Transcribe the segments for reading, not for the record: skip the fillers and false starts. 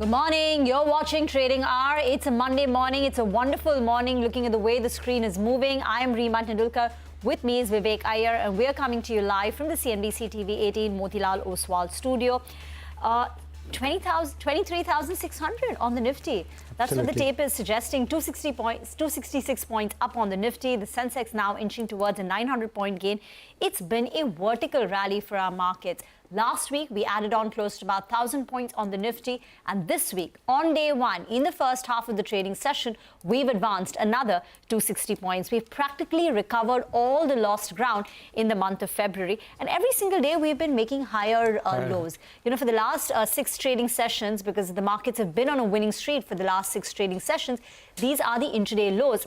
Good morning. You're watching Trading Hour. It's a Monday morning. It's a wonderful morning looking at the way the screen is moving. I am Reema Tendulkar. With me is Vivek Iyer, and we're coming to you live from the CNBC-TV18 Motilal Oswal studio. 23,600 on the Nifty. That's what the tape is suggesting. 266 points up on the Nifty. The Sensex now inching towards a 900-point gain. It's been a vertical rally for our markets. Last week, we added on close to about 1,000 points on the Nifty. And this week, on day one, in the first half of the trading session, we've advanced another 260 points. We've practically recovered all the lost ground in the month of February. And every single day, we've been making higher lows. You know, for the last 6 trading sessions, because the markets have been on a winning streak for the last 6 trading sessions, these are the intraday lows.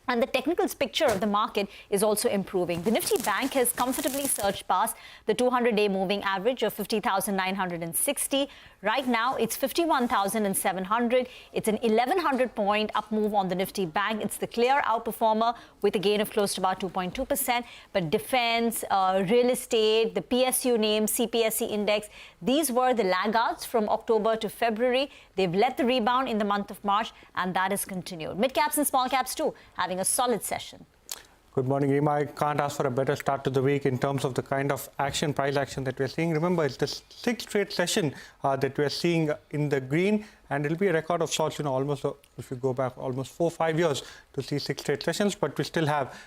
And the technical picture of the market is also improving. The Nifty Bank has comfortably surged past the 200-day moving average of 50,960. Right now, it's 51,700. It's an 1,100-point up move on the Nifty Bank. It's the clear outperformer with a gain of close to about 2.2%. But defense, real estate, the PSU name, CPSE index, these were the laggards from October to February. They've led the rebound in the month of March, and that has continued. Mid-caps and small caps, too, having a solid session. Good morning, Reema. I can't ask for a better start to the week in terms of the kind of action, price action that we're seeing. Remember, it's the 6th straight session that we're seeing in the green, and it'll be a record of sorts, almost, if you go back almost 4 or 5 years to see 6 straight sessions, but we still have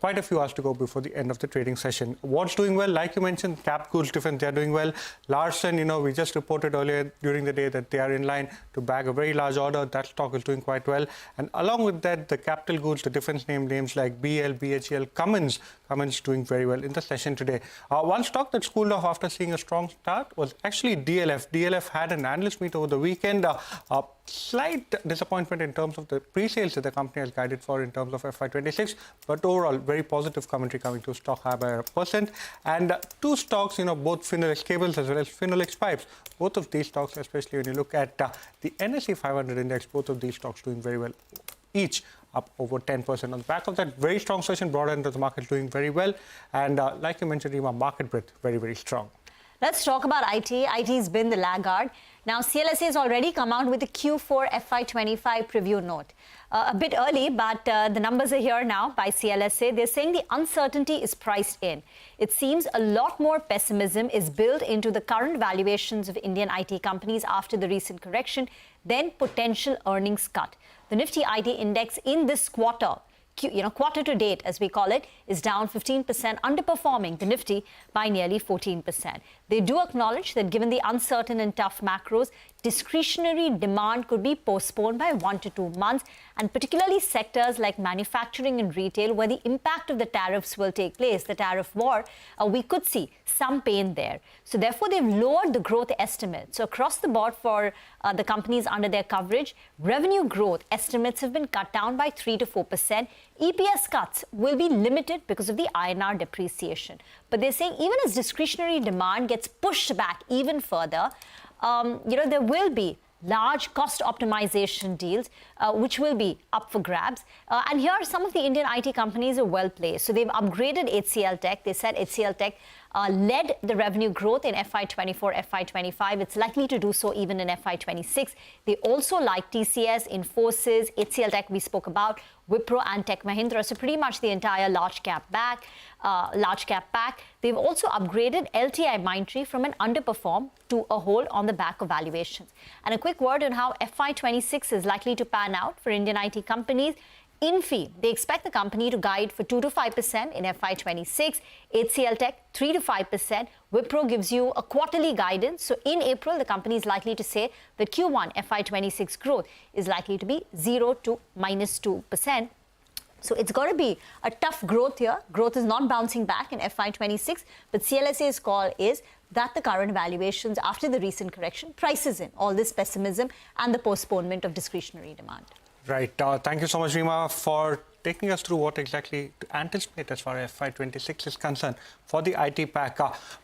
quite a few hours to go before the end of the trading session. What's doing well? Like you mentioned, Cap Goods Defense, they're doing well. Larsen, we just reported earlier during the day that they are in line to bag a very large order. That stock is doing quite well. And along with that, the capital goods, the defense names like BL, BHEL, Cummins doing very well in the session today. One stock that cooled off after seeing a strong start was actually DLF. DLF had an analyst meet over the weekend. Slight disappointment in terms of the pre-sales that the company has guided for in terms of FY26, but overall very positive commentary coming to stock high by 1%. And 2 stocks, both Finolex cables as well as Finolex pipes, both of these stocks, especially when you look at the NSE 500 index, both of these stocks doing very well, each up over 10%. On the back of that very strong session, broader end of the market doing very well. And like you mentioned, Reema, market breadth very, very strong. Let's talk about IT. IT has been the laggard. Now, CLSA has already come out with a Q4 FY25 preview note. A bit early, but the numbers are here now by CLSA. They're saying the uncertainty is priced in. It seems a lot more pessimism is built into the current valuations of Indian IT companies after the recent correction than potential earnings cut. The Nifty IT index in this quarter, quarter to date, as we call it, is down 15%, underperforming the Nifty by nearly 14%. They do acknowledge that given the uncertain and tough macros, discretionary demand could be postponed by 1 to 2 months, and particularly sectors like manufacturing and retail, where the impact of the tariffs will take place, the tariff war, we could see some pain there. So therefore, they've lowered the growth estimate. So across the board for the companies under their coverage, revenue growth estimates have been cut down by 3 to 4%. EPS cuts will be limited because of the INR depreciation. But they're saying even as discretionary demand gets pushed back even further, there will be large cost optimization deals, which will be up for grabs. And here, some of the Indian IT companies are well placed. So they've upgraded HCL Tech. They said HCL Tech led the revenue growth in FY24, FY25. It's likely to do so even in FY26. They also like TCS, Infosys, HCL Tech we spoke about, Wipro and Tech Mahindra. So pretty much the entire large cap pack. They've also upgraded LTI Mindtree from an underperform to a hold on the back of valuations. And a quick word on how FY26 is likely to pan out for Indian IT companies. Infi, they expect the company to guide for 2 to 5% in FY26. HCL Tech, 3 to 5%. Wipro gives you a quarterly guidance. So in April, the company is likely to say that Q1 FY26 growth is likely to be 0 to minus 2%. So it's got to be a tough growth here. Growth is not bouncing back in FY26, but CLSA's call is that the current valuations after the recent correction prices in all this pessimism and the postponement of discretionary demand. Right. Thank you so much, Reema, for taking us through what exactly to anticipate as far as FY26 is concerned for the IT pack.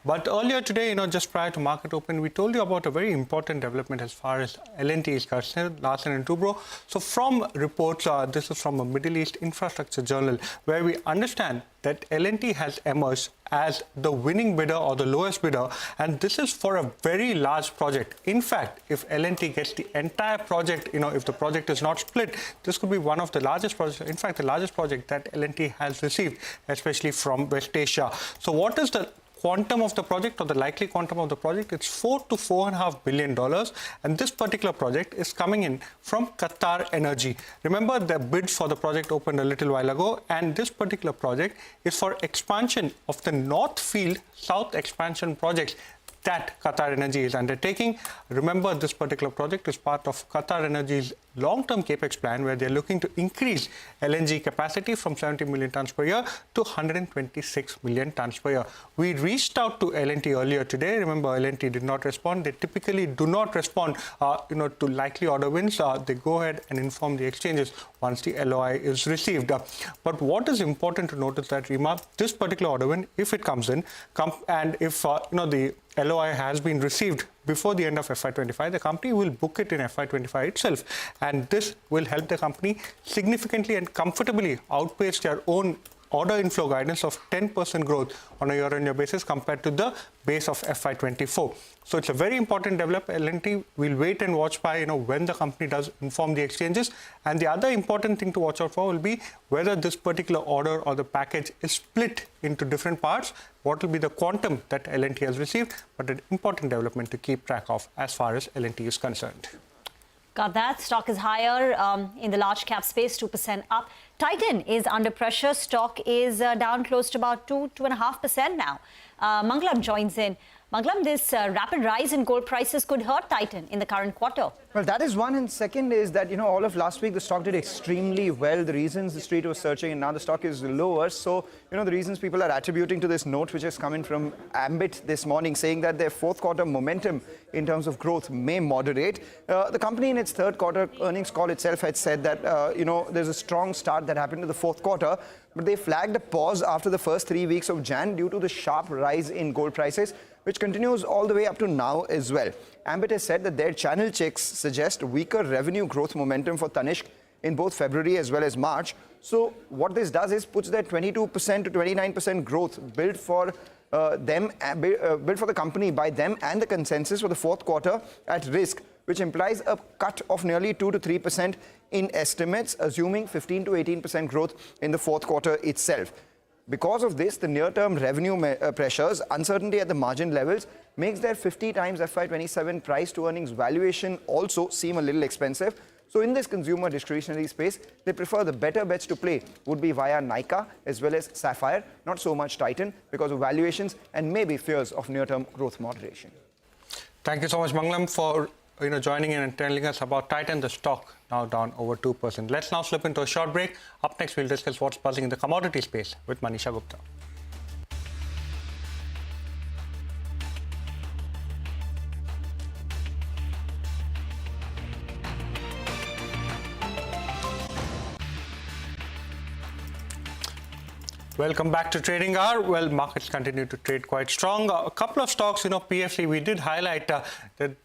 But earlier today, just prior to market open, we told you about a very important development as far as L&T is concerned, Larsen & Toubro. So from reports, this is from a Middle East infrastructure journal, where we understand that L&T has emerged as the winning bidder or the lowest bidder, and this is for a very large project. In fact, if L&T gets the entire project, if the project is not split, this could be one of the largest projects, in fact, the largest project that L&T has received, especially from West Asia. So what is the quantum of the project, or the likely quantum of the project? It's $4 to $4.5 billion, and this particular project is coming in from Qatar Energy. Remember, the bids for the project opened a little while ago, and this particular project is for expansion of the North Field South expansion projects that Qatar Energy is undertaking. Remember, this particular project is part of Qatar Energy's long-term capex plan, where they're looking to increase LNG capacity from 70 million tons per year to 126 million tons per year. We reached out to L&T earlier today. Remember, L&T did not respond. They typically do not respond, to likely order wins. They go ahead and inform the exchanges once the LOI is received. But what is important to note is that, Rima, this particular order win, if it comes in, and if the LOI has been received before the end of FY25, the company will book it in FY25 itself. And this will help the company significantly and comfortably outpace their own order inflow guidance of 10% growth on a year-on-year basis compared to the base of FY24. So it's a very important development. L&T will wait and watch by when the company does inform the exchanges. And the other important thing to watch out for will be whether this particular order or the package is split into different parts. What will be the quantum that L&T has received? But an important development to keep track of as far as L&T is concerned. Got that. Stock is higher in the large cap space, 2% up. Titan is under pressure. Stock is down close to about 2.5% now. Mangalam joins in. Mangalam, this rapid rise in gold prices could hurt Titan in the current quarter. Well, that is one. And second is that, all of last week, the stock did extremely well. The reasons the street was searching, and now the stock is lower. So, the reasons people are attributing to this note, which has come in from Ambit this morning, saying that their fourth quarter momentum in terms of growth may moderate. The company in its third quarter earnings call itself had said that, there's a strong start that happened to the fourth quarter, but they flagged a pause after the first 3 weeks of Jan due to the sharp rise in gold prices, which continues all the way up to now as well. Ambit has said that their channel checks suggest weaker revenue growth momentum for Tanishq in both February as well as March. So what this does is puts their 22% to 29% growth built for built for the company by them and the consensus for the fourth quarter at risk, which implies a cut of nearly 2 to 3% in estimates, assuming 15 to 18% growth in the fourth quarter itself. Because of this, the near-term revenue pressures, uncertainty at the margin levels, makes their 50 times FY27 price to earnings valuation also seem a little expensive. So in this consumer discretionary space, they prefer the better bets to play would be via Nykaa as well as Sapphire, not so much Titan, because of valuations and maybe fears of near-term growth moderation. Thank you so much, Mangalam, for joining in and telling us about Titan, the stock now down over 2%. Let's now slip into a short break. Up next, we'll discuss what's buzzing in the commodity space with Manisha Gupta. Welcome back to Trading Hour. Well, markets continue to trade quite strong. A couple of stocks, PFC, we did highlight that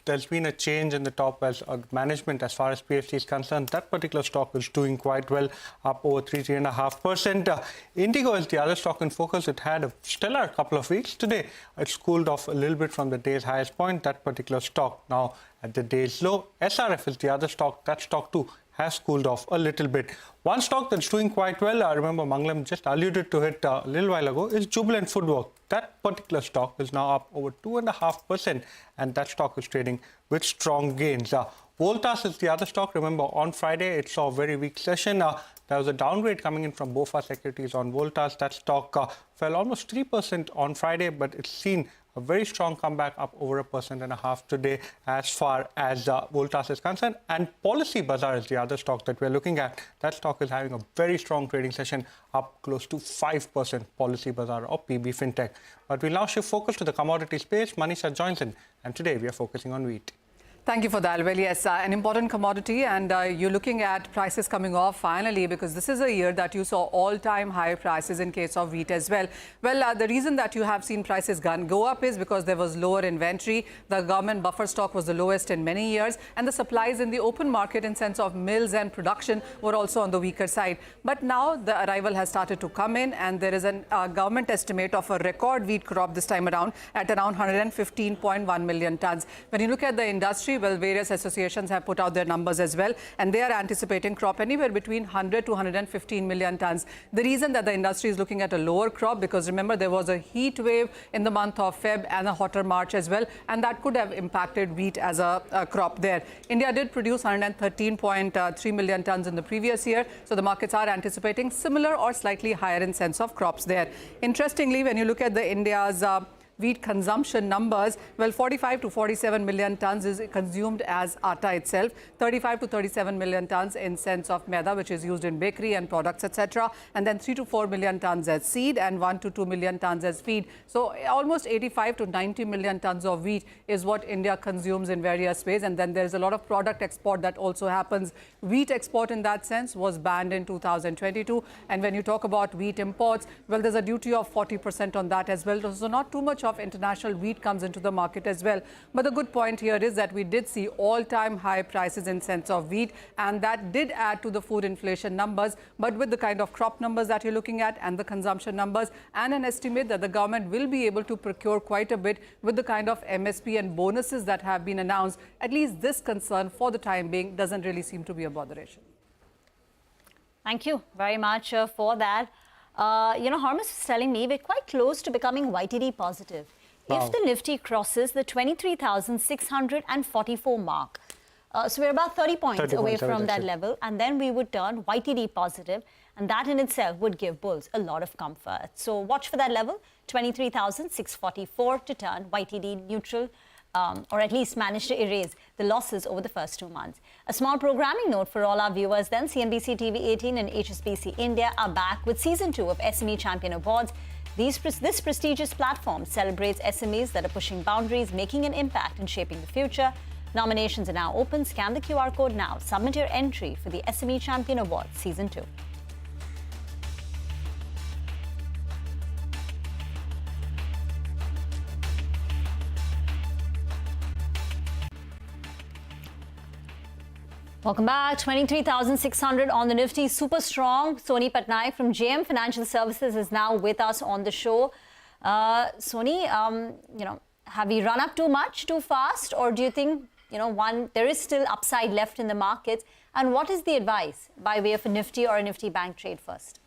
there's been a change in the top management as far as PFC is concerned. That particular stock is doing quite well, up over 3.5%. Indigo is the other stock in focus. It had a stellar couple of weeks. Today, it's cooled off a little bit from the day's highest point. That particular stock now at the day's low. SRF is the other stock. That stock too has cooled off a little bit. One stock that's doing quite well, I remember Mangalam just alluded to it a little while ago, is Jubilant Foodwork. That particular stock is now up over 2.5%, and that stock is trading with strong gains. Voltas is the other stock. Remember, on Friday, it saw a very weak session. There was a downgrade coming in from BofA Securities on Voltas. That stock fell almost 3% on Friday, but it's seen a very strong comeback, up over 1.5% today as far as Voltas is concerned. And Policy Bazaar is the other stock that we're looking at. That stock is having a very strong trading session, up close to 5%, Policy Bazaar or PB Fintech. But we'll now shift focus to the commodity space. Manisha joins in, and today we are focusing on wheat. Thank you for that. Well, yes, an important commodity, and you're looking at prices coming off finally, because this is a year that you saw all-time high prices in case of wheat as well. Well, the reason that you have seen prices go up is because there was lower inventory. The government buffer stock was the lowest in many years, and the supplies in the open market in sense of mills and production were also on the weaker side. But now the arrival has started to come in, and there is a government estimate of a record wheat crop this time around at around 115.1 million tons. When you look at the industry, well, various associations have put out their numbers as well, and they are anticipating crop anywhere between 100 to 115 million tons. The reason that the industry is looking at a lower crop, because remember, there was a heat wave in the month of Feb and a hotter March as well, and that could have impacted wheat as a crop there. India did produce 113.3 million tons in the previous year, so the markets are anticipating similar or slightly higher in sense of crops there. Interestingly, when you look at the India's wheat consumption numbers, well, 45 to 47 million tons is consumed as atta itself, 35 to 37 million tons in sense of maida, which is used in bakery and products, etc., and then 3 to 4 million tons as seed and 1 to 2 million tons as feed. So almost 85 to 90 million tons of wheat is what India consumes in various ways, and then there's a lot of product export that also happens. Wheat export in that sense was banned in 2022, and when you talk about wheat imports, well, there's a duty of 40% on that as well, so not too much of international wheat comes into the market as well. But the good point here is that we did see all-time high prices in sense of wheat, and that did add to the food inflation numbers. But with the kind of crop numbers that you're looking at and the consumption numbers, and an estimate that the government will be able to procure quite a bit with the kind of MSP and bonuses that have been announced, at least this concern for the time being doesn't really seem to be a botheration. Thank you very much for that. Hormus is telling me we're quite close to becoming YTD positive. Wow. If the Nifty crosses the 23,644 mark, so we're about 30 points away from that level, and then we would turn YTD positive, and that in itself would give bulls a lot of comfort. So watch for that level, 23,644 to turn YTD neutral, or at least manage to erase the losses over the first 2 months. A small programming note for all our viewers then. CNBC-TV18 and HSBC India are back with Season 2 of SME Champion Awards. This prestigious platform celebrates SMEs that are pushing boundaries, making an impact and shaping the future. Nominations are now open. Scan the QR code now. Submit your entry for the SME Champion Awards Season 2. Welcome back. 23,600 on the Nifty, super strong. Soni Patnaik from JM Financial Services is now with us on the show. Soni, have we run up too much, too fast, or do you think, there is still upside left in the markets? And what is the advice by way of a Nifty or a Nifty bank trade first?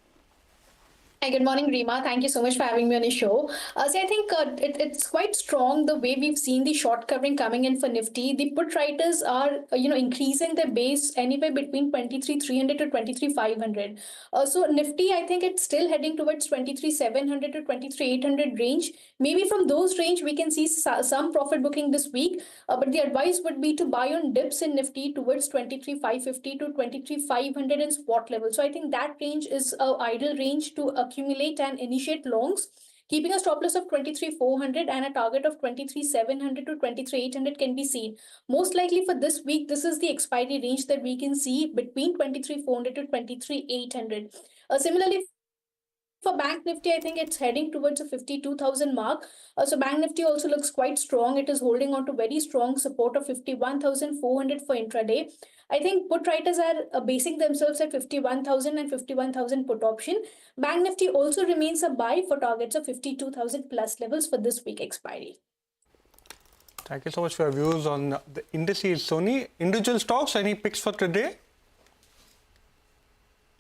Hi, good morning, Rima. Thank you so much for having me on the show. I think it's quite strong the way we've seen the short covering coming in for Nifty. The put writers are, increasing their base anywhere between 23,300 to 23,500. So Nifty, I think it's still heading towards 23,700 to 23,800 range. Maybe from those range, we can see some profit booking this week. But the advice would be to buy on dips in Nifty towards 23,550 to 23,500 in spot level. So I think that range is an ideal range to accumulate and initiate longs, keeping a stop loss of 23,400 and a target of 23,700 to 23,800 can be seen. Most likely for this week, this is the expiry range that we can see between 23,400 to 23,800. Similarly, for Bank Nifty, I think it's heading towards a 52,000 mark. So Bank Nifty also looks quite strong. It is holding on to very strong support of 51,400 for intraday. I think put writers are basing themselves at 51,000 and 51,000 put option. Bank Nifty also remains a buy for targets of 52,000 plus levels for this week expiry. Thank you so much for your views on the indices, Soni. Individual stocks, any picks for today?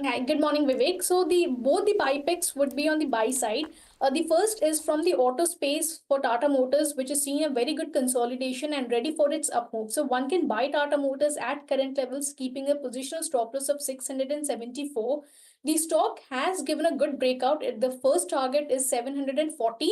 Hi, good morning, Vivek. So both the buy picks would be on the buy side. The first is from the auto space for Tata Motors, which is seeing a very good consolidation and ready for its up move. So one can buy Tata Motors at current levels, keeping a positional stop loss of 674. The stock has given a good breakout. The first target is 740.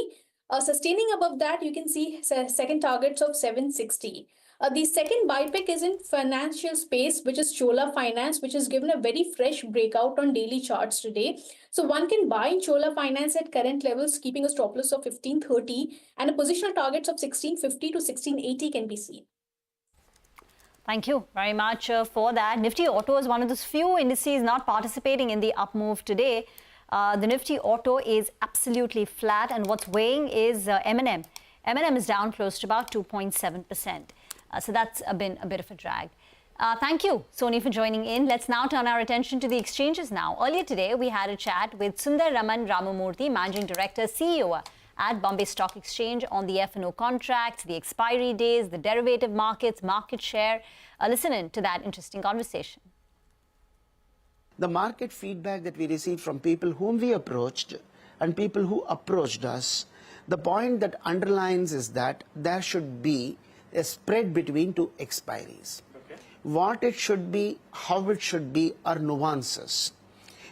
Sustaining above that, you can see second targets of 760. The second buy pick is in financial space, which is Chola Finance, which has given a very fresh breakout on daily charts today. So one can buy Chola Finance at current levels, keeping a stop loss of 1530 and a positional targets of 1650 to 1680 can be seen. Thank you very much for that. Nifty Auto is one of those few indices not participating in the up move today. The Nifty Auto is absolutely flat, and what's weighing is M&M. M&M is down close to about 2.7%. So that's been a bit of a drag. Thank you, Soni, for joining in. Let's now turn our attention to the exchanges now. Earlier today, we had a chat with Sundar Raman Ramamurthy, Managing Director, CEO at Bombay Stock Exchange, on the F&O contracts, the expiry days, the derivative markets, market share. Listen in to that interesting conversation. The market feedback that we received from people whom we approached and people who approached us, the point that underlines is that there should be a spread between two expiries. Okay. What it should be, how it should be are nuances.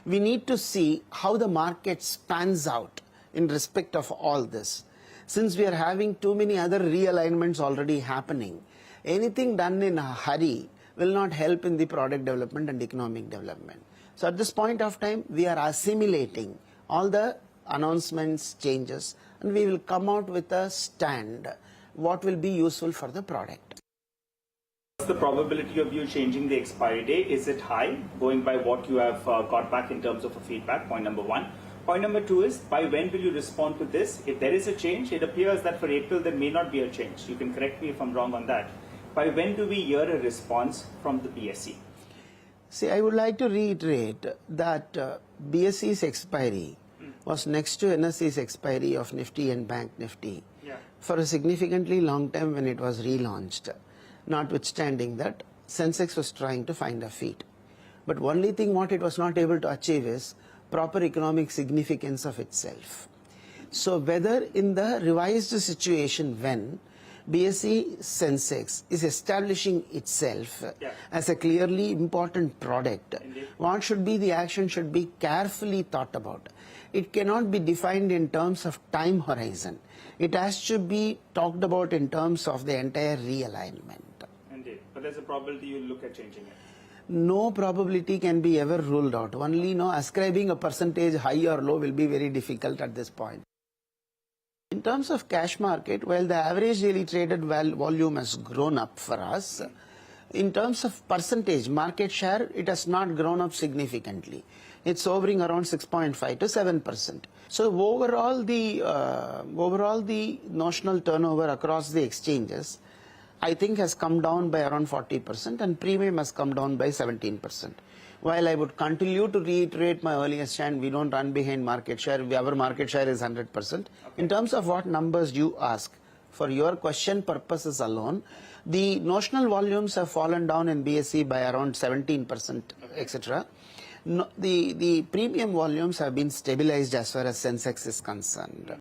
We need to see how the market spans out in respect of all this. Since we are having too many other realignments already happening, anything done in a hurry will not help in the product development and economic development. So at this point of time, we are assimilating all the announcements, changes, and we will come out with a stand, what will be useful for the product. What's the probability of you changing the expiry date? Is it high, going by what you have got back in terms of a feedback? Point number one. Point number two is, by when will you respond to this? If there is a change, it appears that for April there may not be a change. You can correct me if I'm wrong on that. By when do we hear a response from the BSE? See, I would like to reiterate that BSE's expiry was next to NSE's expiry of Nifty and Bank Nifty for a significantly long time when it was relaunched, notwithstanding that Sensex was trying to find a feet. But only thing what it was not able to achieve is proper economic significance of itself. So whether in the revised situation when BSE Sensex is establishing itself as a clearly important product, what should be the action should be carefully thought about. It cannot be defined in terms of time horizon. It has to be talked about in terms of the entire realignment. Indeed. But there's a probability you'll look at changing it. No probability can be ever ruled out. Only ascribing a percentage high or low will be very difficult at this point. In terms of cash market, while the average daily traded volume has grown up for us, in terms of percentage market share, it has not grown up significantly. It's hovering around 6.5 to 7%. So overall, the notional turnover across the exchanges, I think, has come down by around 40%, and premium has come down by 17%. While I would continue to reiterate my earlier stand, we don't run behind market share. Our market share is 100%. Okay. In terms of what numbers you ask, for your question purposes alone, the notional volumes have fallen down in BSE by around 17%, etc. No, the premium volumes have been stabilized as far as Sensex is concerned.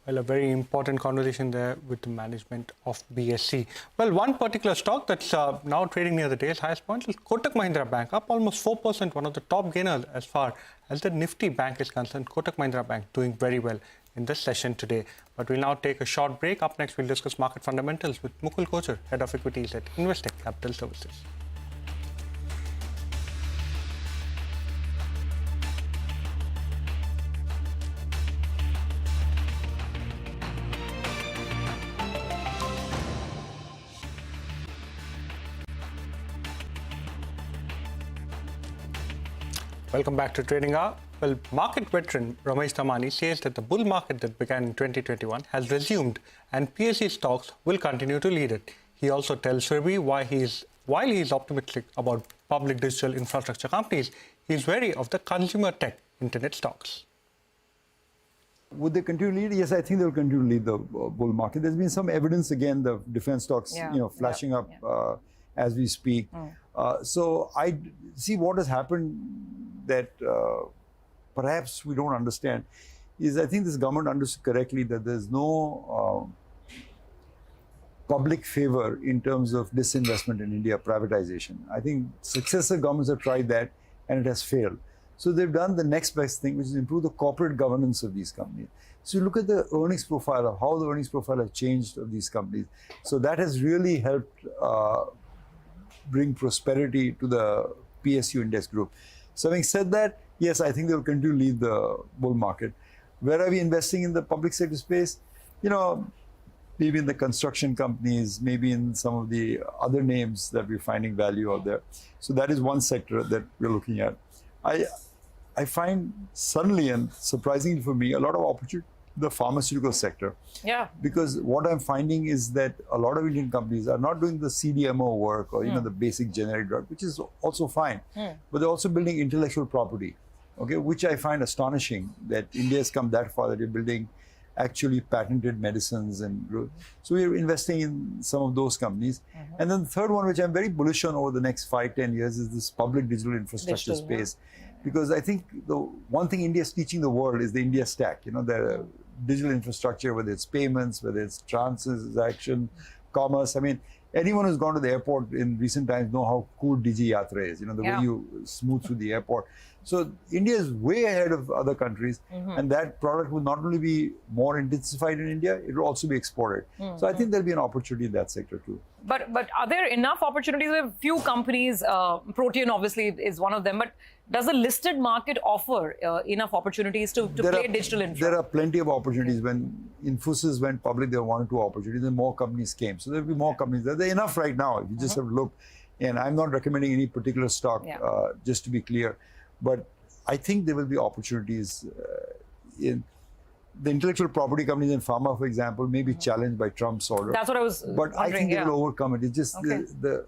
Well, a very important conversation there with the management of BSE. Well, one particular stock that's now trading near the day's highest point is Kotak Mahindra Bank, up almost 4%, one of the top gainers as far as the Nifty Bank is concerned. Kotak Mahindra Bank doing very well in this session today. But we'll now take a short break. Up next, we'll discuss market fundamentals with Mukul Kochar, Head of Equities at Investec Capital Services. Welcome back to Trading Hour. Well, market veteran Ramesh Damani says that the bull market that began in 2021 has resumed and PSE stocks will continue to lead it. He also tells Surabhi while he is optimistic about public digital infrastructure companies, he is wary of the consumer tech internet stocks. Would they continue to lead? Yes, I think they'll continue to lead the bull market. There's been some evidence, again, the defense stocks, flashing up as we speak. So I see what has happened that perhaps we don't understand is I think this government understood correctly that there's no public favor in terms of disinvestment in India, privatization. I think successive governments have tried that and it has failed. So they've done the next best thing, which is improve the corporate governance of these companies. So you look at the earnings profile of how the earnings profile has changed of these companies. So that has really helped bring prosperity to the PSU index group. So having said that, yes, I think they'll continue to lead the bull market. Where are we investing in the public sector space? maybe in the construction companies, maybe in some of the other names that we're finding value out there. So that is one sector that we're looking at. I find suddenly and surprisingly for me, a lot of opportunity in the pharmaceutical sector. Yeah. Because what I'm finding is that a lot of Indian companies are not doing the CDMO work or, the basic generic drug, which is also fine. But they're also building intellectual property, okay, which I find astonishing that India has come that far that you're building actually patented medicines and so we're investing in some of those companies. And then the third one, which I'm very bullish on over the next 5-10 years, is this public digital infrastructure space. Because I think the one thing India is teaching the world is the India stack, the digital infrastructure, whether it's payments, whether it's transaction, commerce. I mean, anyone who's gone to the airport in recent times know how cool Digi Yatra is, the way you smooth through the airport. So India is way ahead of other countries, and that product will not only be more intensified in India, it will also be exported. So I think there'll be an opportunity in that sector too. But are there enough opportunities? There are few companies, Protean obviously is one of them, but does the listed market offer enough opportunities to play digital infra? There are plenty of opportunities. When Infosys went public, there were 1 or 2 opportunities, and more companies came. So there'll be more companies. There are enough right now. You just have to look. And I'm not recommending any particular stock, just to be clear. But I think there will be opportunities in the intellectual property companies in pharma, for example, may be challenged by Trump's order. That's what I was But I think they will overcome it. It's just the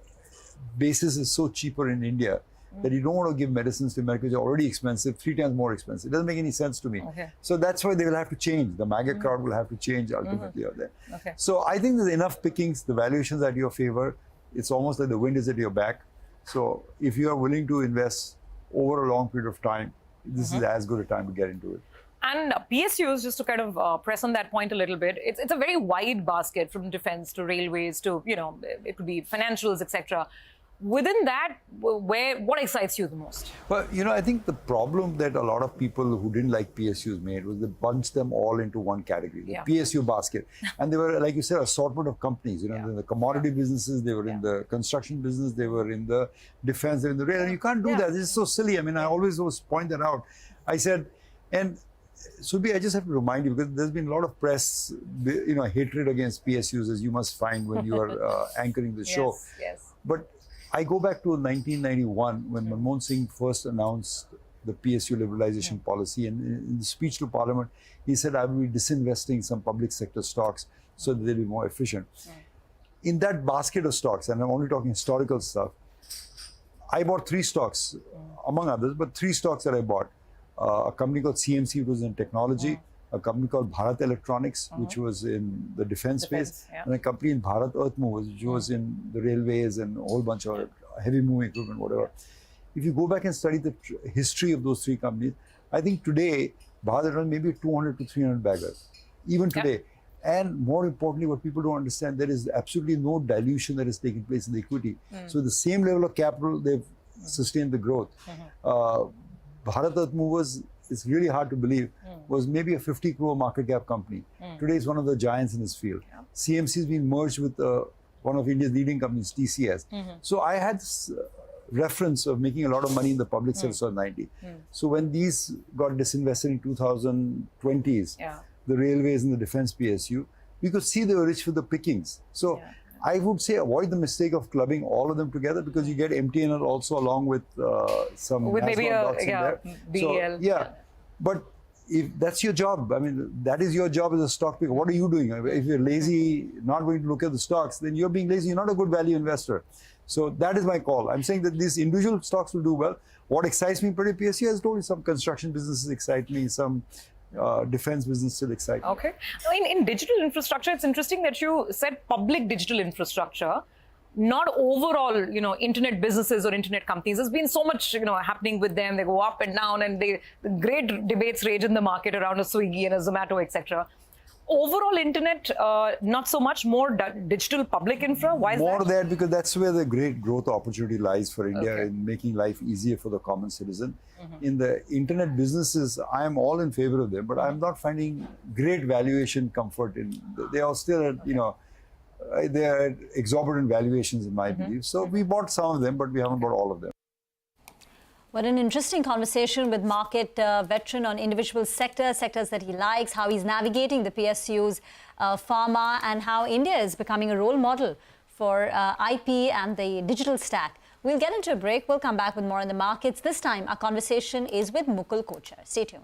basis is so cheaper in India that you don't want to give medicines to America, which are already expensive, 3 times more expensive. It doesn't make any sense to me. So that's why they will have to change. The MAGA crowd will have to change ultimately out there. So I think there's enough pickings. The valuations are at your favor. It's almost like the wind is at your back. So if you are willing to invest over a long period of time, this is as good a time to get into it. And PSUs, just to kind of press on that point a little bit, it's a very wide basket from defense to railways to, it could be financials, etc. Within that, what excites you the most? Well, I think the problem that a lot of people who didn't like PSUs made was they bunched them all into one category, the PSU basket. And they were, like you said, assortment of companies. In the commodity businesses, they were in the construction business, they were in the defense, they were in the rail. And you can't do that. This is so silly. I mean, I always point that out. I said, and Subhi, I just have to remind you, because there's been a lot of press, hatred against PSUs, as you must find when you are anchoring the show. Yes. But I go back to 1991 when Manmohan Singh first announced the PSU liberalization policy, and in the speech to Parliament, he said, I will be disinvesting some public sector stocks so that they'll be more efficient. In that basket of stocks, and I'm only talking historical stuff, I bought 3 stocks, among others, but 3 stocks that I bought. A company called CMC, which was in technology, a company called Bharat Electronics, which was in the defense space, and a company in Bharat Earth Movers, which was in the railways and a whole bunch of heavy moving equipment, whatever. If you go back and study the history of those 3 companies, I think today, Bharat Electronics may be 200 to 300 baggers, even today. And more importantly, what people don't understand, there is absolutely no dilution that is taking place in the equity. So the same level of capital, they've sustained the growth. Bharat Earth Movers, it's really hard to believe, was maybe a 50 crore market cap company. Today it's one of the giants in this field. CMC has been merged with one of India's leading companies, TCS. So I had this reference of making a lot of money in the public sector in 90. So when these got disinvested in 2020s, the railways and the defense PSU, we could see they were rich for the pickings. So I would say avoid the mistake of clubbing all of them together, because you get MTNL also along with some maybe dots in there. BEL. So, but if that's your job, I mean, that is your job as a stock picker. What are you doing? If you're lazy, not going to look at the stocks, then you're being lazy. You're not a good value investor. So that is my call. I'm saying that these individual stocks will do well. What excites me pretty PSU, as told you, some construction businesses excite me, some defense business still excite me. Okay. In digital infrastructure, it's interesting that you said public digital infrastructure, not overall, internet businesses or internet companies. There's been so much, happening with them. They go up and down, and the great debates rage in the market around a Swiggy and a Zomato, etc. Overall internet, not so much, more digital public infra. Why is more that? that because that's where the great growth opportunity lies for India in making life easier for the common citizen. In the internet businesses, I am all in favor of them, but I'm not finding great valuation comfort in. They are still at, they are at exorbitant valuations in my belief. So we bought some of them, but we haven't bought all of them. What an interesting conversation with market veteran on individual sectors that he likes, how he's navigating the PSU's pharma, and how India is becoming a role model for IP and the digital stack. We'll get into a break. We'll come back with more on the markets. This time, our conversation is with Mukul Kochar. Stay tuned.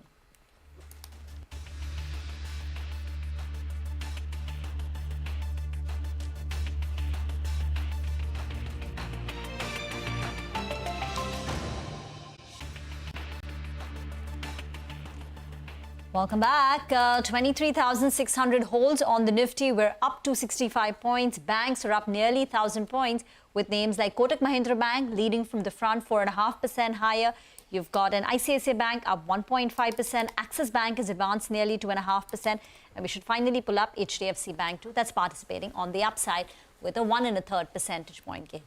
Welcome back. 23,600 holds on the Nifty. We're up to 65 points. Banks are up nearly 1,000 points, with names like Kotak Mahindra Bank leading from the front, 4.5% higher. You've got an ICICI Bank up 1.5%. Axis Bank has advanced nearly 2.5%. And we should finally pull up HDFC Bank too. That's participating on the upside with a 1 1/3 percentage point gain.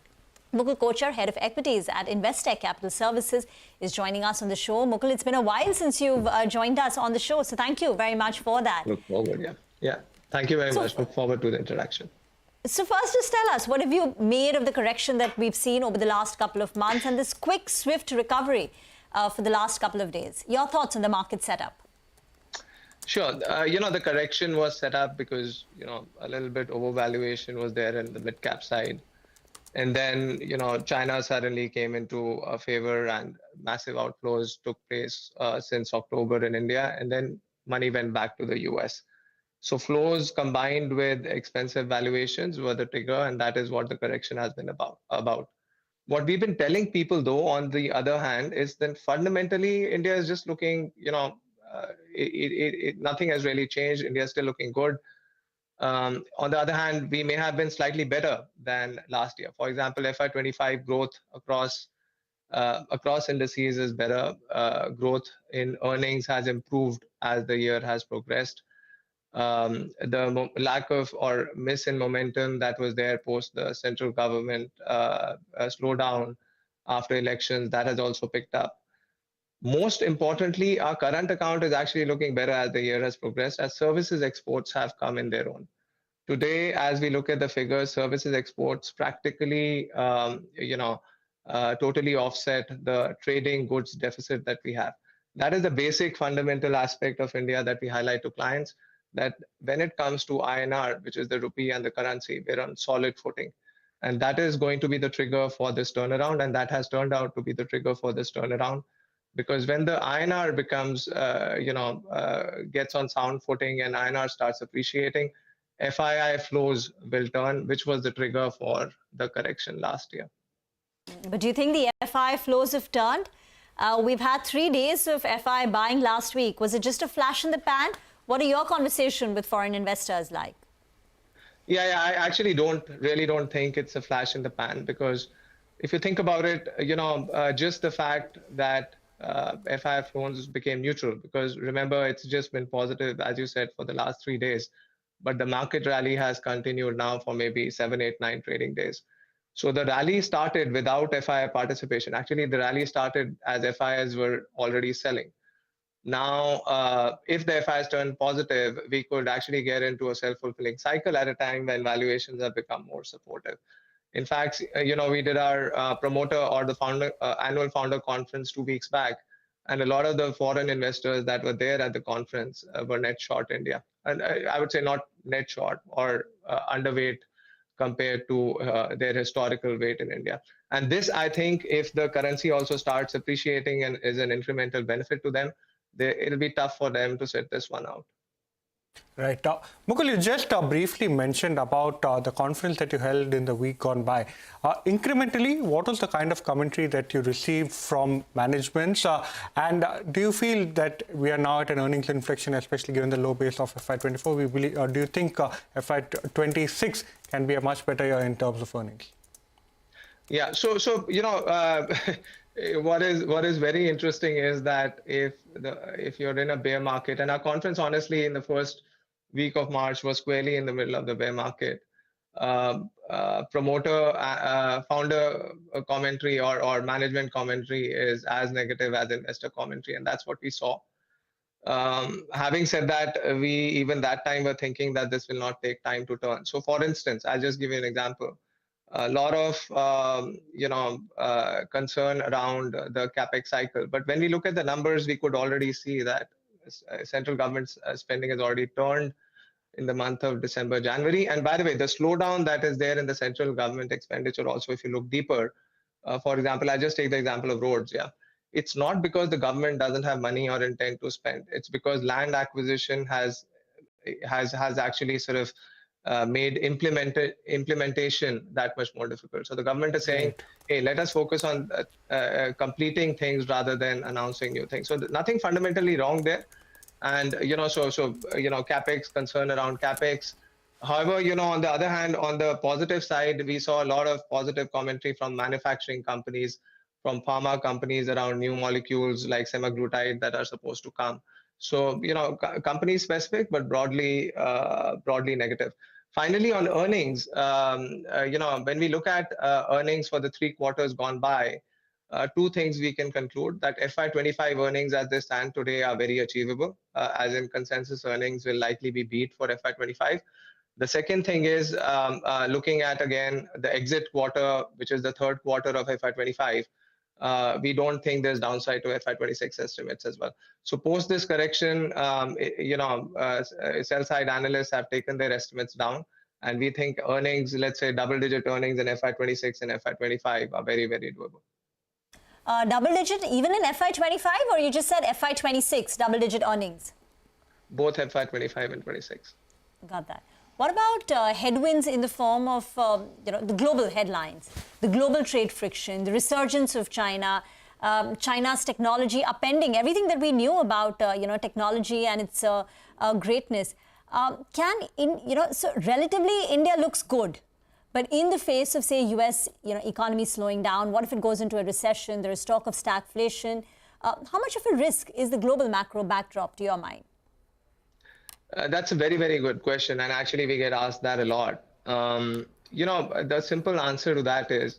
Mukul Kochar, Head of Equities at Investec Capital Services, is joining us on the show. Mukul, it's been a while since you've joined us on the show, so thank you very much for that. Look forward, yeah. Thank you very much. Look forward to the interaction. So first, just tell us, what have you made of the correction that we've seen over the last couple of months and this quick, swift recovery for the last couple of days? Your thoughts on the market setup? Sure. The correction was set up because, a little bit overvaluation was there in the mid-cap side. And then, China suddenly came into favor and massive outflows took place since October in India. And then money went back to the US. So flows combined with expensive valuations were the trigger. And that is what the correction has been about. What we've been telling people, though, on the other hand, is that fundamentally, India is just looking, nothing has really changed. India is still looking good. On the other hand, we may have been slightly better than last year. For example, FY25 growth across indices is better. Growth in earnings has improved as the year has progressed. The lack of or miss in momentum that was there post the central government slowdown after elections, that has also picked up. Most importantly, our current account is actually looking better as the year has progressed, as services exports have come in their own. Today, as we look at the figures, services exports practically, totally offset the trading goods deficit that we have. That is the basic fundamental aspect of India that we highlight to clients, that when it comes to INR, which is the rupee and the currency, we're on solid footing. And that is going to be the trigger for this turnaround, and that has turned out to be the trigger for this turnaround. Because when the INR becomes, gets on sound footing and INR starts appreciating, FII flows will turn, which was the trigger for the correction last year. But do you think the FII flows have turned? We've had 3 days of FII buying last week. Was it just a flash in the pan? What are your conversations with foreign investors like? Yeah, I actually really don't think it's a flash in the pan, because if you think about it, just the fact that FII flows became neutral, because remember, it's just been positive, as you said, for the last 3 days. But the market rally has continued now for maybe 7, 8, 9 trading days. So the rally started without FII participation. Actually, the rally started as FIIs were already selling. Now, if the FIIs turn positive, we could actually get into a self-fulfilling cycle at a time when valuations have become more supportive. In fact, we did our promoter or the annual founder conference 2 weeks back, and a lot of the foreign investors that were there at the conference were net short India. And I would say not net short or underweight compared to their historical weight in India. And this, I think, if the currency also starts appreciating and is an incremental benefit to them, it'll be tough for them to sit this one out. Right. Mukul, you just briefly mentioned about the conference that you held in the week gone by. Incrementally, what was the kind of commentary that you received from managements? And do you feel that we are now at an earnings inflection, especially given the low base of FY24? Do you think FY26 can be a much better year in terms of earnings? Yeah. So what is very interesting is that if you're in a bear market, and our conference, honestly, in the first week of March was squarely in the middle of the bear market. Promoter, founder commentary or management commentary is as negative as investor commentary, and that's what we saw. Having said that, we even that time were thinking that this will not take time to turn. So, for instance, I'll just give you an example. a lot of concern around the capex cycle. But when we look at the numbers, we could already see that central government's spending has already turned in the month of December, January. And by the way, the slowdown that is there in the central government expenditure also, if you look deeper, for example, I just take the example of roads. Yeah, it's not because the government doesn't have money or intent to spend. It's because land acquisition has actually sort of made implementation that much more difficult. So the government is saying, hey, let us focus on completing things rather than announcing new things. So nothing fundamentally wrong there. And, capex, concern around capex. However, on the other hand, on the positive side, we saw a lot of positive commentary from manufacturing companies, from pharma companies around new molecules like semaglutide that are supposed to come. So, company specific, but broadly negative. Finally, on earnings, when we look at earnings for the 3 quarters gone by, 2 things we can conclude: that FY25 earnings as they stand today are very achievable, as in consensus earnings will likely be beat for FY25. The second thing is looking at, again, the exit quarter, which is the 3rd quarter of FY25. We don't think there's downside to FY26 estimates as well. So post this correction, sell-side analysts have taken their estimates down, and we think earnings, let's say double-digit earnings in FY26 and FY25 are very, very doable. Double-digit even in FY25, or you just said FY26 double-digit earnings? Both FY25 and 26. Got that. What about headwinds in the form of the global headlines, the global trade friction, the resurgence of China, China's technology upending everything that we knew about technology and its greatness? So relatively India looks good, but in the face of, say, U.S. economy slowing down, what if it goes into a recession? There is talk of stagflation. How much of a risk is the global macro backdrop to your mind? That's a very, very good question. And actually, we get asked that a lot. The simple answer to that is,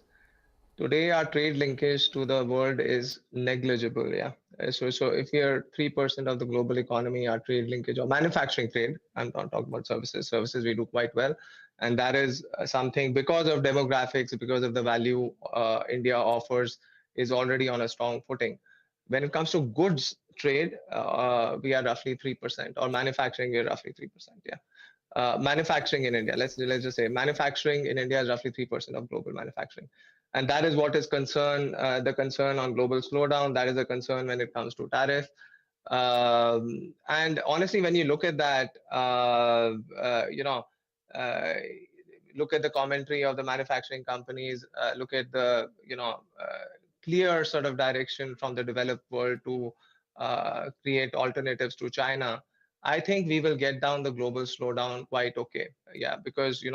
today, our trade linkage to the world is negligible. Yeah. So if we are 3% of the global economy, our trade linkage or manufacturing trade, I'm not talking about services. Services we do quite well. And that is something, because of demographics, because of the value India offers, is already on a strong footing. When it comes to goods trade, we are roughly 3%, or manufacturing, we are roughly 3%. Yeah. Manufacturing in India, let's just say manufacturing in India is roughly 3% of global manufacturing. And that is what is the concern on global slowdown. That is a concern when it comes to tariff. And honestly, when you look at that, look at the commentary of the manufacturing companies, look at the, clear sort of direction from the developed world to create alternatives to China, I think we will get down the global slowdown quite okay. Yeah, because,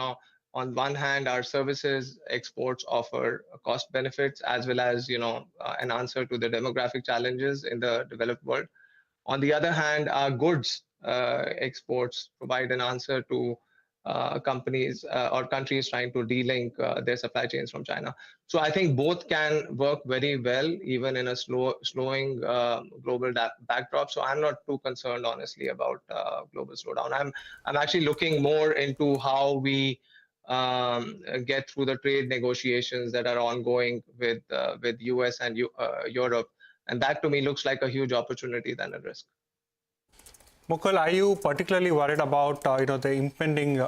on one hand, our services exports offer cost benefits as well as, an answer to the demographic challenges in the developed world. On the other hand, our goods exports provide an answer to companies or countries trying to de-link their supply chains from China. So I think both can work very well, even in a slowing global backdrop. So I'm not too concerned, honestly, about global slowdown. I'm actually looking more into how we get through the trade negotiations that are ongoing with US and Europe. And that to me looks like a huge opportunity than a risk. Mukul, are you particularly worried about the impending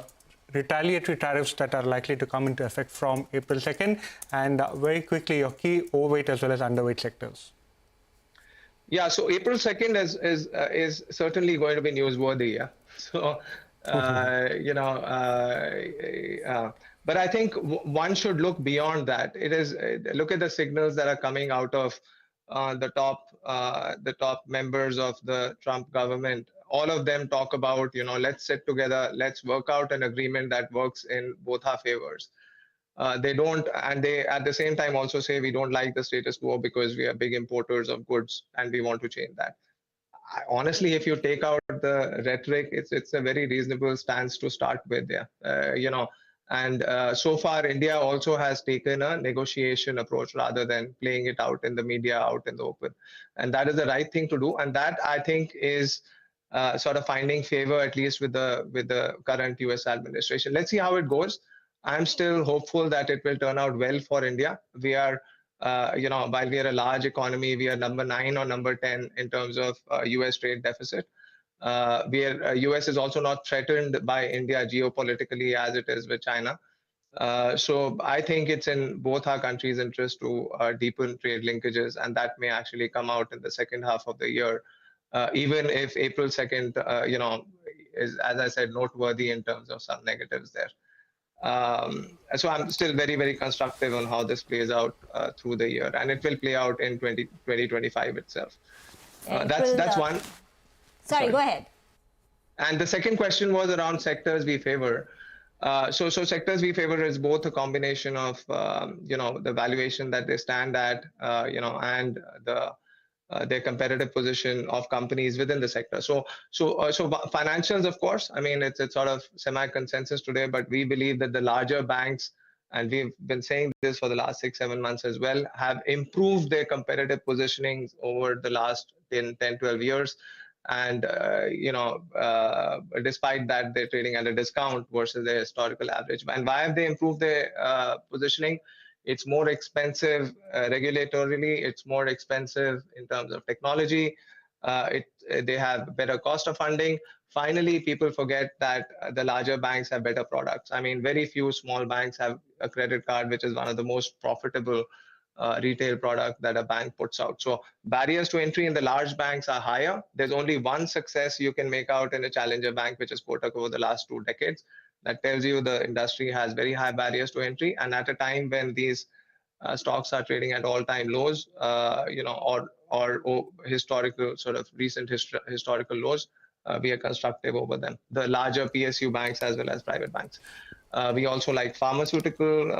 retaliatory tariffs that are likely to come into effect from April 2nd? And very quickly, your key overweight as well as underweight sectors. Yeah, so April 2nd is certainly going to be newsworthy. Yeah, so but I think one should look beyond that. Look at the signals that are coming out of the top members of the Trump government. All of them talk about, let's sit together, let's work out an agreement that works in both our favors. They don't, and they at the same time also say we don't like the status quo because we are big importers of goods and we want to change that. Honestly, if you take out the rhetoric, it's a very reasonable stance to start with. Yeah, and so far India also has taken a negotiation approach rather than playing it out in the media, out in the open, and that is the right thing to do. And that, I think, is sort of finding favor, at least with the current US administration. Let's see how it goes. I'm still hopeful that it will turn out well for India. We are, while we are a large economy, we are number 9 or number 10 in terms of US trade deficit. US is also not threatened by India geopolitically as it is with China. So I think it's in both our countries' interest to deepen trade linkages, and that may actually come out in the second half of the year, even if April 2nd, is, as I said, noteworthy in terms of some negatives there. So I'm still very, very constructive on how this plays out through the year, and it will play out in 2025 itself. That's one. Sorry, go ahead. And the second question was around sectors we favor. So sectors we favor is both a combination of the valuation that they stand at, and their competitive position of companies within the sector. So financials, of course, I mean it's sort of semi-consensus today, but we believe that the larger banks, and we've been saying this for the last 6-7 months as well, have improved their competitive positioning over the last 10-12 years. And despite that, they're trading at a discount versus their historical average. And why have they improved their positioning? It's more expensive regulatorily. It's more expensive in terms of technology. They have better cost of funding. Finally, people forget that the larger banks have better products. I mean, very few small banks have a credit card, which is one of the most profitable retail product that a bank puts out. So barriers to entry in the large banks are higher. There's only one success you can make out in a challenger bank, which is Kotak over the last 2 decades. That tells you the industry has very high barriers to entry. And at a time when these stocks are trading at all-time lows, or historical sort of recent historical lows, we are constructive over them. The larger PSU banks as well as private banks. We also like pharmaceutical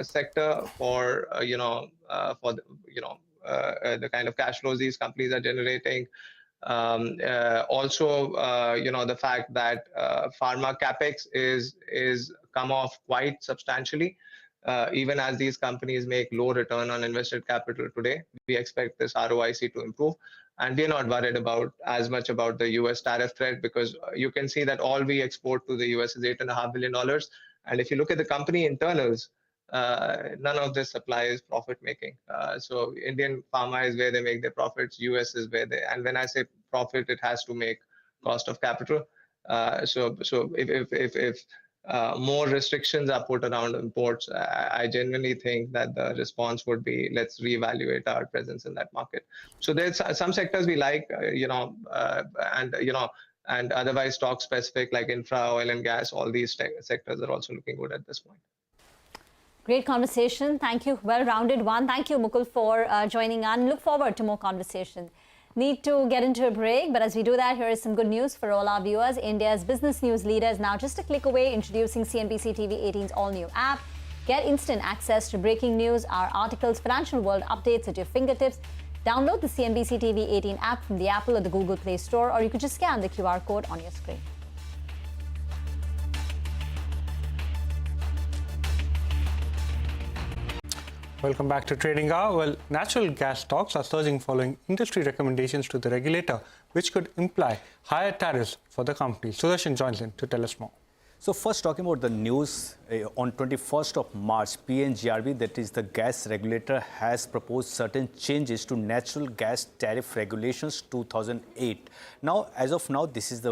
sector for the kind of cash flows these companies are generating. Also, the fact that pharma capex is come off quite substantially. Even as these companies make low return on invested capital today, we expect this ROIC to improve. And we're not worried as much about the US tariff threat, because you can see that all we export to the US is $8.5 billion. And if you look at the company internals, none of this supply is profit making. So Indian pharma is where they make their profits, US is where they, and when I say profit, it has to make cost of capital. So if more restrictions are put around imports, I genuinely think that the response would be, let's reevaluate our presence in that market. So there's some sectors we like, and otherwise stock specific like infra, oil and gas, all these sectors are also looking good at this point. Great conversation. Thank you. Well-rounded one. Thank you, Mukul, for joining on. Look forward to more conversation. Need to get into a break, but as we do that, here is some good news for all our viewers. India's business news leader is now just a click away, introducing CNBC-TV18's all-new app. Get instant access to breaking news, our articles, financial world updates at your fingertips. Download the CNBC-TV18 app from the Apple or the Google Play Store, or you could just scan the QR code on your screen. Welcome back to Trading Hour. Well, natural gas stocks are surging following industry recommendations to the regulator, which could imply higher tariffs for the company. Sudarshan joins in to tell us more. So first, talking about the news, on 21st of March, PNGRB, that is the gas regulator, has proposed certain changes to natural gas tariff regulations 2008. Now, as of now, these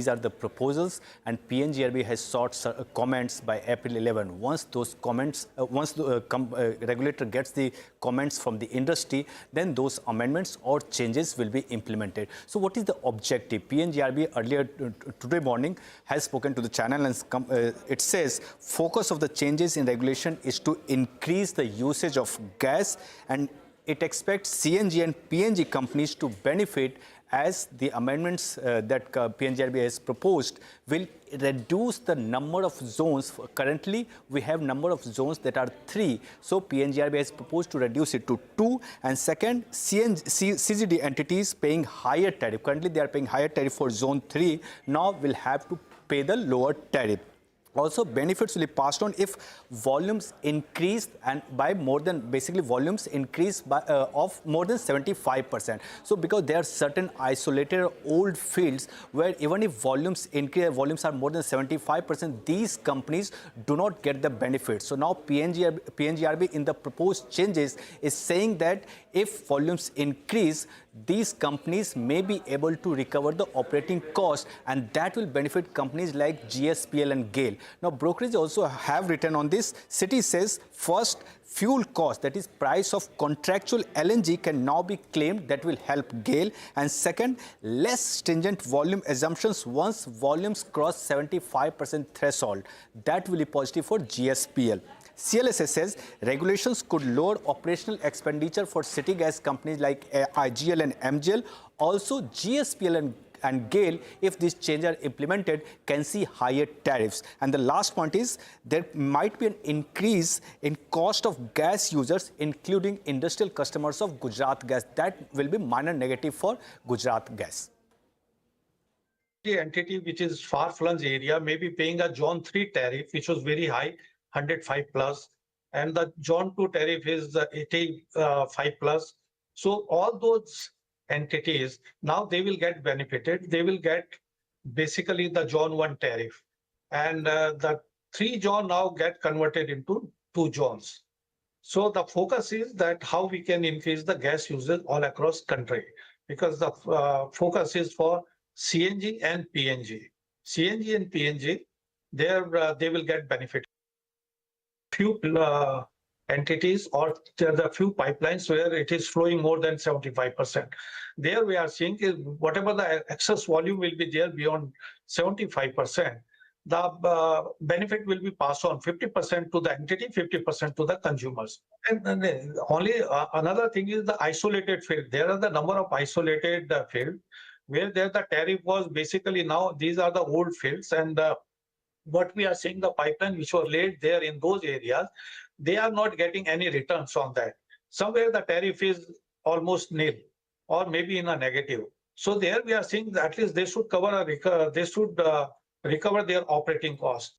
are the proposals, and PNGRB has sought comments by April 11. Once those comments, once the regulator gets the comments from the industry, then those amendments or changes will be implemented. So what is the objective? PNGRB earlier today morning has spoken to the channel, and it says focus of the changes in regulation is to increase the usage of gas, and it expects CNG and PNG companies to benefit, as the amendments that PNGRB has proposed will reduce the number of zones. Currently, we have number of zones that are 3. So PNGRB has proposed to reduce it to 2. And second, CGD entities paying higher tariff. Currently, they are paying higher tariff for zone 3. Now will have to pay the lower tariff. Also, benefits will be passed on if volumes increase and by more than, basically volumes increase by of more than 75%. So because there are certain isolated old fields where even if volumes increase, volumes are more than 75%, these companies do not get the benefits. So now PNGRB in the proposed changes is saying that if volumes increase, these companies may be able to recover the operating cost, and that will benefit companies like GSPL and GAIL. Now, brokerage also have written on this. Citi says, first, fuel cost, that is price of contractual LNG, can now be claimed. That will help GAIL. And second, less stringent volume assumptions once volumes cross 75% threshold. That will be positive for GSPL. CLSA says regulations could lower operational expenditure for city gas companies like IGL and MGL. Also, GSPL and GAIL, if these changes are implemented, can see higher tariffs. And the last point is there might be an increase in cost of gas users, including industrial customers of Gujarat Gas. That will be minor negative for Gujarat Gas. The entity which is far-flung area may be paying a Zone 3 tariff, which was very high, 105 plus, and the Zone 2 tariff is 85 plus. So all those entities, now they will get benefited. They will get basically the Zone 1 tariff, and the 3 zone now get converted into 2 zones. So the focus is that how we can increase the gas usage all across country, because the focus is for CNG and PNG. CNG and PNG, they will get benefit. Few entities or the few pipelines where it is flowing more than 75%. There we are seeing is whatever the excess volume will be there beyond 75%, the benefit will be passed on 50% to the entity, 50% to the consumers. And only another thing is the isolated field. There are the number of isolated fields where there the tariff was basically, now these are the old fields, and what we are seeing, the pipeline which were laid there in those areas, they are not getting any returns on that. Somewhere the tariff is almost nil or maybe in a negative. So there we are seeing that at least they should recover their operating costs.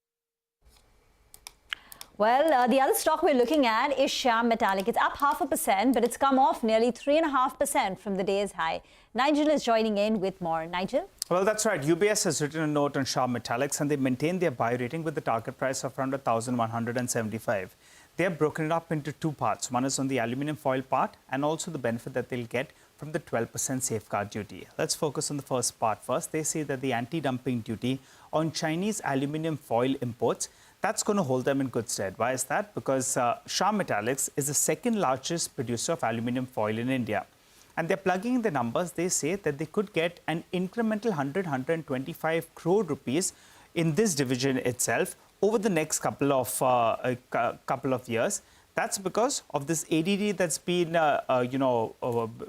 Well, the other stock we're looking at is Shyam Metallic. It's up 0.5%, but it's come off nearly 3.5% from the day's high. Nigel is joining in with more. Nigel? Well, that's right. UBS has written a note on Shyam Metallics, and they maintain their buy rating with the target price of around 1,175. They have broken it up into 2 parts. One is on the aluminium foil part, and also the benefit that they'll get from the 12% safeguard duty. Let's focus on the first part first. They say that the anti-dumping duty on Chinese aluminium foil imports, that's going to hold them in good stead. Why is that? Because Shyam Metallics is the second largest producer of aluminium foil in India. And they're plugging in the numbers. They say that they could get an incremental 125 crore rupees in this division itself over the next couple of years. That's because of this ADD that's been,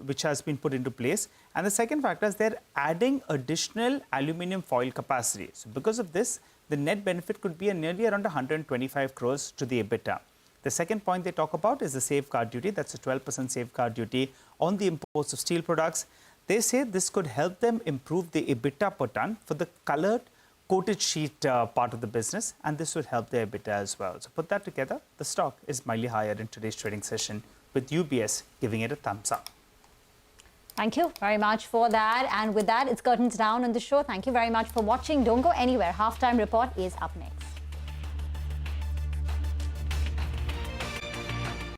which has been put into place. And the second factor is they're adding additional aluminium foil capacity. So because of this, the net benefit could be nearly around 125 crores to the EBITDA. The second point they talk about is the safeguard duty. That's a 12% safeguard duty on the imports of steel products. They say this could help them improve the EBITDA per ton for the colored coated sheet part of the business, and this would help their EBITDA as well. So put that together, the stock is mildly higher in today's trading session, with UBS giving it a thumbs up. Thank you very much for that. And with that, it's curtains down on the show. Thank you very much for watching. Don't go anywhere. Halftime report is up next.